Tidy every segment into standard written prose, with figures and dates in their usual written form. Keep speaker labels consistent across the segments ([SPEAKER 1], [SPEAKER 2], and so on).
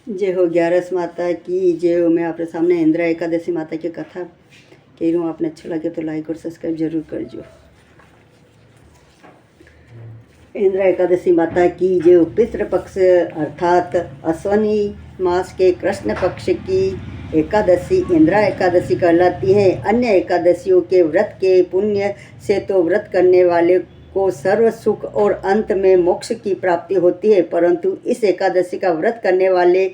[SPEAKER 1] जय हो ग्यारस माता की जय हो। मैं आपके सामने इंदिरा एकादशी माता की कथा कह रही हूँ। आपने अच्छा लगे तो लाइक और सब्सक्राइब जरूर करजो। इंदिरा एकादशी माता की जय। पितृ पक्ष अर्थात अश्वनी मास के कृष्ण पक्ष की एकादशी इंदिरा एकादशी कहलाती है। अन्य एकादशियों के व्रत के पुण्य से तो व्रत करने वाले को सर्व सुख और अंत में मोक्ष की प्राप्ति होती है, परंतु इस एकादशी का व्रत करने वाले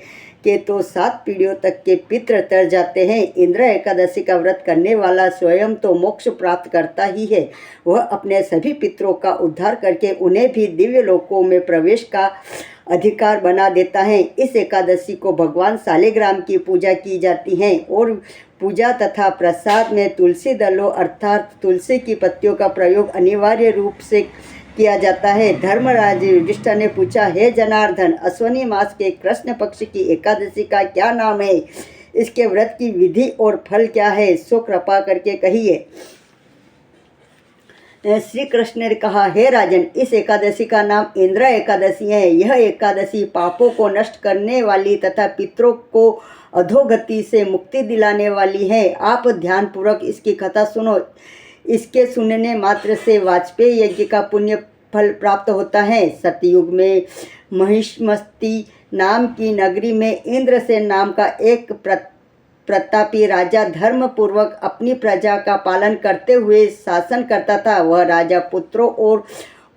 [SPEAKER 1] के तो 7 पीढ़ियों तक के पितृ तर जाते हैं। इंदिरा एकादशी का व्रत करने वाला स्वयं तो मोक्ष प्राप्त करता ही है, वह अपने सभी पितरों का उद्धार करके उन्हें भी दिव्य लोकों में प्रवेश का अधिकार बना देता है। इस एकादशी को भगवान शालिग्राम की पूजा की जाती है और पूजा तथा प्रसाद में तुलसी दलों अर्थात तुलसी की पत्तियों का प्रयोग अनिवार्य रूप से किया जाता है। धर्मराज युधिष्ठिर ने पूछा, हे जनार्दन, अश्वनी मास के कृष्ण पक्ष की एकादशी का क्या नाम है? इसके व्रत की विधि और फल क्या है? सो कृपा करके कहिए। श्री कृष्ण ने कहा, हे राजन, इस एकादशी का नाम इंदिरा एकादशी है। यह एकादशी पापों को नष्ट करने वाली तथा पितरों को अधोगति से मुक्ति दिलाने वाली है। आप ध्यानपूर्वक इसकी कथा सुनो। इसके सुनने मात्र से वाजपेयी यज्ञ का पुण्य फल प्राप्त होता है। सतयुग में महिष्मती नाम की नगरी में इंद्रसेन नाम का एक प्रतापी राजा धर्म पूर्वक अपनी प्रजा का पालन करते हुए शासन करता था। वह राजा पुत्रों और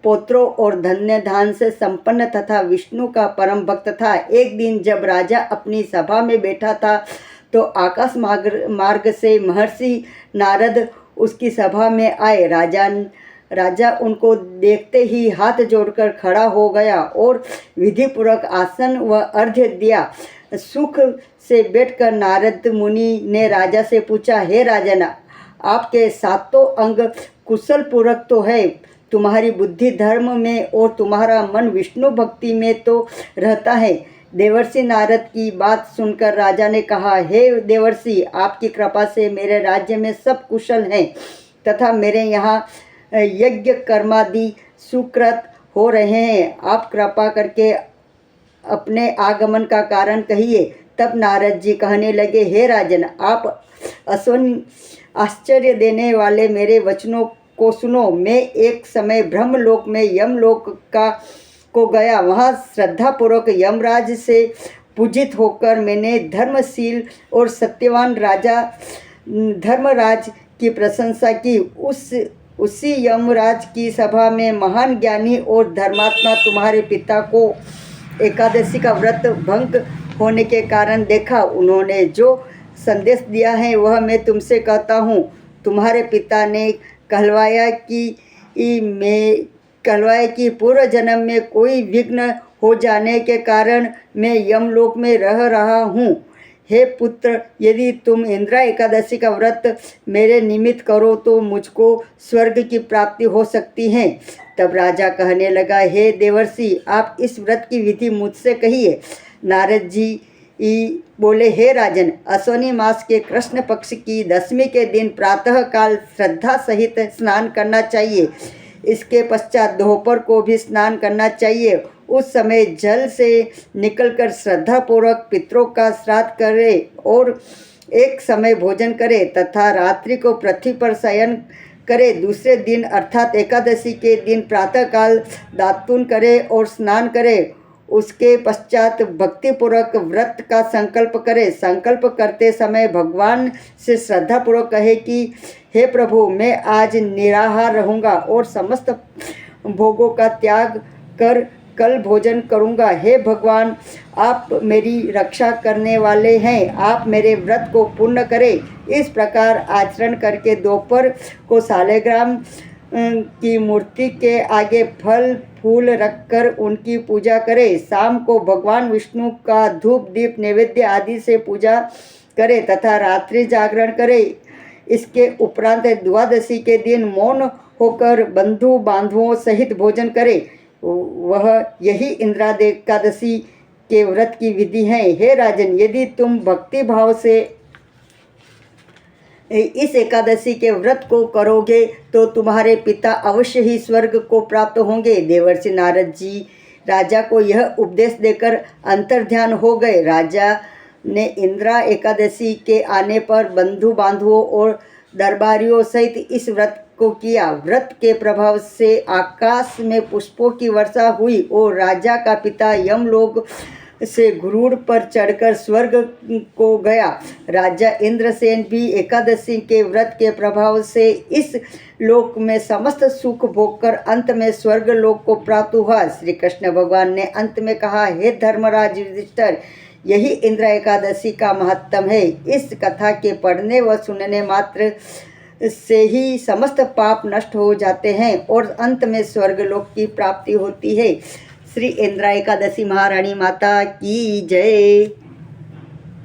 [SPEAKER 1] पौत्रों और धन्य धान से संपन्न तथा विष्णु का परम भक्त था। एक दिन जब राजा अपनी सभा में बैठा था तो आकाश मार्ग से महर्षि नारद उसकी सभा में आए। राजा उनको देखते ही हाथ जोड़कर खड़ा हो गया और विधिपूर्वक आसन व अर्घ्य दिया। सुख से बैठकर नारद मुनि ने राजा से पूछा, हे राजन, आपके 7 अंग कुशल पूर्वक तो है, तुम्हारी बुद्धि धर्म में और तुम्हारा मन विष्णु भक्ति में तो रहता है। देवर्षि नारद की बात सुनकर राजा ने कहा, हे देवर्षि, आपकी कृपा से मेरे राज्य में सब कुशल हैं तथा मेरे यहाँ यज्ञ कर्मादि सुकृत हो रहे हैं। आप कृपा करके अपने आगमन का कारण कहिए। तब नारद जी कहने लगे, हे राजन, आप आश्चर्य देने वाले मेरे वचनों को सुनो। मैं एक समय ब्रह्मलोक में यमलोक को गया। वहाँ श्रद्धापूर्वक यमराज से पूजित होकर मैंने धर्मशील और सत्यवान राजा धर्मराज की प्रशंसा की। उसी यमराज की सभा में महान ज्ञानी और धर्मात्मा तुम्हारे पिता को एकादशी का व्रत भंग होने के कारण देखा। उन्होंने जो संदेश दिया है वह मैं तुमसे कहता हूँ। तुम्हारे पिता ने कहलवाया कि पूर्व जन्म में कोई विघ्न हो जाने के कारण मैं यमलोक में रह रहा हूँ। हे पुत्र, यदि तुम इंदिरा एकादशी का व्रत मेरे निमित्त करो तो मुझको स्वर्ग की प्राप्ति हो सकती है। तब राजा कहने लगा, हे देवर्षि, आप इस व्रत की विधि मुझसे कहिए। नारद जी बोले, हे राजन, अश्वनी मास के कृष्ण पक्ष की दशमी के दिन प्रातः काल श्रद्धा सहित स्नान करना चाहिए। इसके पश्चात दोपहर को भी स्नान करना चाहिए। उस समय जल से निकलकर श्रद्धापूर्वक पितरों का श्राद्ध करे और एक समय भोजन करे तथा रात्रि को पृथ्वी पर शयन करे। दूसरे दिन अर्थात एकादशी के दिन प्रातःकाल दातून करे और स्नान करे। उसके पश्चात भक्तिपूर्वक व्रत का संकल्प करे। संकल्प करते समय भगवान से श्रद्धापूर्वक कहे कि हे प्रभु, मैं आज निराहार रहूँगा और समस्त भोगों का त्याग कर कल भोजन करूँगा। हे भगवान, आप मेरी रक्षा करने वाले हैं, आप मेरे व्रत को पूर्ण करें। इस प्रकार आचरण करके दोपहर को शालिग्राम की मूर्ति के आगे फल फूल रखकर उनकी पूजा करें। शाम को भगवान विष्णु का धूप दीप नैवेद्य आदि से पूजा करें तथा रात्रि जागरण करें। इसके उपरांत द्वादशी के दिन मौन होकर बंधु बांधवों सहित भोजन करें। वह यही इंदिरा एकादशी के व्रत की विधि है। हे राजन, यदि तुम भक्ति भाव से इस एकादशी के व्रत को करोगे तो तुम्हारे पिता अवश्य ही स्वर्ग को प्राप्त होंगे। देवर्षि नारद जी राजा को यह उपदेश देकर अंतर्ध्यान हो गए। राजा ने इंदिरा एकादशी के आने पर बंधु बांधवों और दरबारियों सहित इस व्रत को किया। व्रत के प्रभाव से आकाश में पुष्पों की वर्षा हुई और राजा का पिता यमलोक से गरुड़ पर चढ़कर स्वर्ग को गया। राजा इंद्रसेन भी एकादशी के व्रत के प्रभाव से इस लोक में समस्त सुख भोगकर अंत में स्वर्ग लोक को प्राप्त हुआ। श्री कृष्ण भगवान ने अंत में कहा, हे धर्मराज युधिष्ठिर, यही इंदिरा एकादशी का महत्व है। इस कथा के पढ़ने व सुनने मात्र से ही समस्त पाप नष्ट हो जाते हैं और अंत में स्वर्गलोक की प्राप्ति होती है। श्री इंदिरा एकादशी महारानी माता की जय।